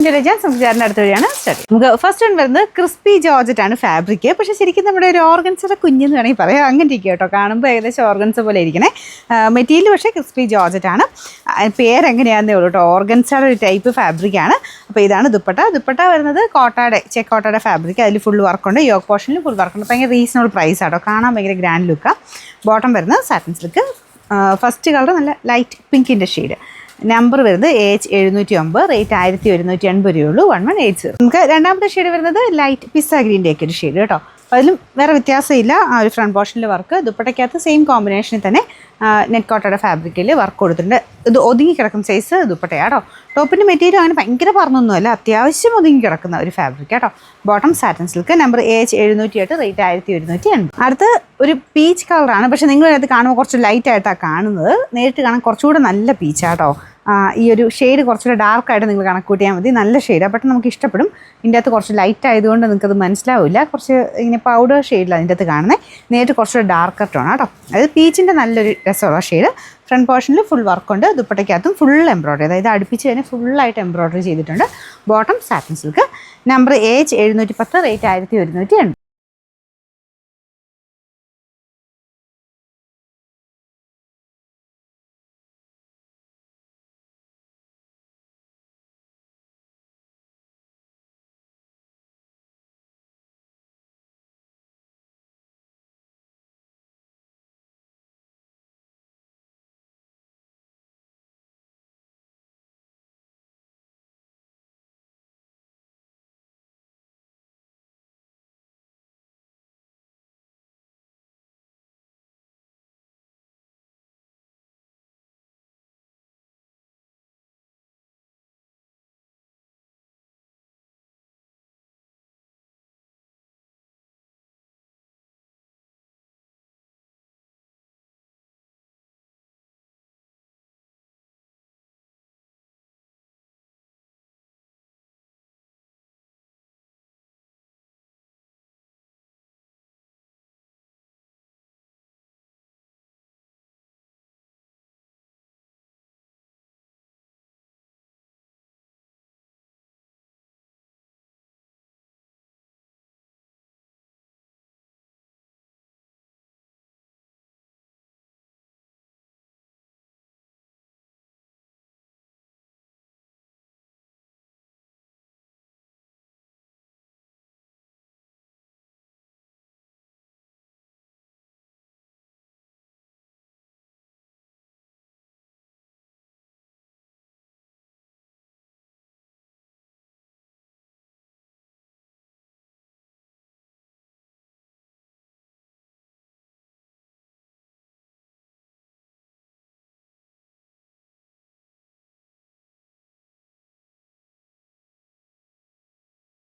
സംവിധാനം അടുത്ത വഴിയാണ് സ്റ്റഡി. നമുക്ക് ഫസ്റ്റ് വൺ വരുന്നത് ക്രിസ്പി ജോർജറ്റ് ആണ് ഫാബ്രിക്. പക്ഷേ ശരിക്കും നമ്മുടെ ഒരു ഓർഗൻസയുടെ കുഞ്ഞെന്ന് വേണമെങ്കിൽ പറയാം. അങ്ങനെ ഇരിക്കും കേട്ടോ, കാണുമ്പോൾ ഏകദേശം ഓർഗൻസ പോലെ ഇരിക്കണേ. മെറ്റീരിയൽ പക്ഷേ ക്രിസ്പി ജോർജറ്റ് ആണ്. പേരെങ്ങനെയാണെന്നേ ഉള്ളൂ കേട്ടോ. ഓർഗൻസയുടെ ഒരു ടൈപ്പ് ഫാബ്രിക് ആണ്. അപ്പോൾ ഇതാണ് ദുപ്പട്ട. ദുപ്പട്ട വരുന്നത് കോട്ടയുടെ ചെക്കോട്ടയുടെ ഫാബ്രിക്. അതിൽ ഫുൾ വർക്കുണ്ട്, യോക്ക് പോർഷനിൽ ഫുൾ വർക്കുണ്ട്. ഭയങ്കര റീസണബിൾ പ്രൈസ് ആട്ടോ, കാണാൻ ഭയങ്കര ഗ്രാൻഡ് ലുക്കാണ്. ബോട്ടം വരുന്നത് സാറ്റിൻ സിൽക്ക്. ഫസ്റ്റ് കളർ നല്ല ലൈറ്റ് പിങ്കിൻ്റെ ഷെയ്ഡ്. നമ്പർ വരുന്നത് AH709, റേറ്റ് 1180 രൂപയുള്ളൂ. 1180. നമുക്ക് രണ്ടാമത്തെ ഷെയ്ഡ് വരുന്നത് ലൈറ്റ് പിസ്സ ഗ്രീൻ്റെ ഒക്കെ ഒരു ഷെയ്ഡ് കേട്ടോ. അതിലും വേറെ വ്യത്യാസമില്ല. ആ ഒരു ഫ്രണ്ട് പോർഷനിൽ വർക്ക്. ദുപ്പട്ടയ്ക്കകത്ത് സെയിം കോമ്പിനേഷനിൽ തന്നെ നെറ്റ് കോട്ടയുടെ ഫാബ്രിക്കിൽ വർക്ക് കൊടുത്തിട്ടുണ്ട്. ഇത് ഒതുങ്ങി കിടക്കുന്ന സൈസ് ദുപ്പട്ടയാട്ടോ. ടോപ്പിൻ്റെ മെറ്റീരിയൽ അങ്ങനെ ഭയങ്കര പറഞ്ഞൊന്നുമല്ല, അത്യാവശ്യം ഒതുങ്ങി കിടക്കുന്ന ഒരു ഫാബ്രിക് കേട്ടോ. Bottom satin silk. Number AH708, rate 1180. അടുത്ത് ഒരു പീച്ച് കളറാണ്. പക്ഷേ നിങ്ങളത് കാണുമ്പോൾ കുറച്ച് ലൈറ്റായിട്ടാണ് കാണുന്നത്. നേരിട്ട് കാണാൻ കുറച്ചുകൂടെ നല്ല പീച്ചാട്ടോ. ഈ ഒരു ഷെയ്ഡ് കുറച്ചുകൂടെ ഡാർക്കായിട്ട് നിങ്ങൾ കണക്ക് കൂട്ടിയാൽ മതി. നല്ല ഷെയ്ഡാണ്, പെട്ടെന്ന് നമുക്ക് ഇഷ്ടപ്പെടും. ഇതിൻ്റെ അകത്ത് കുറച്ച് ലൈറ്റ് ആയതുകൊണ്ട് നിങ്ങൾക്കത് മനസ്സിലാവില്ല. കുറച്ച് ഇങ്ങനെ പൗഡർ ഷെയ്ഡിലാണ് ഇതിൻ്റെ അകത്ത് കാണുന്നത്. നേരിട്ട് കുറച്ചുകൂടെ ഡാർക്കർ ടോൺ കേട്ടോ. അതായത് പീച്ചിൻ്റെ നല്ലൊരു രസമുള്ള ഷെയ്ഡ്. ഫ്രണ്ട് പോർഷനിൽ ഫുൾ വർക്കുണ്ട്. ദുപ്പട്ടയ്ക്കകത്തും ഫുൾ എംബ്രോയ്ഡറി, അതായത് അടുപ്പിച്ച് തന്നെ ഫുള്ളായിട്ട് എംബ്രോയ്ഡറി ചെയ്തിട്ടുണ്ട്. Bottom satin silk. Number AH710, rate 1180.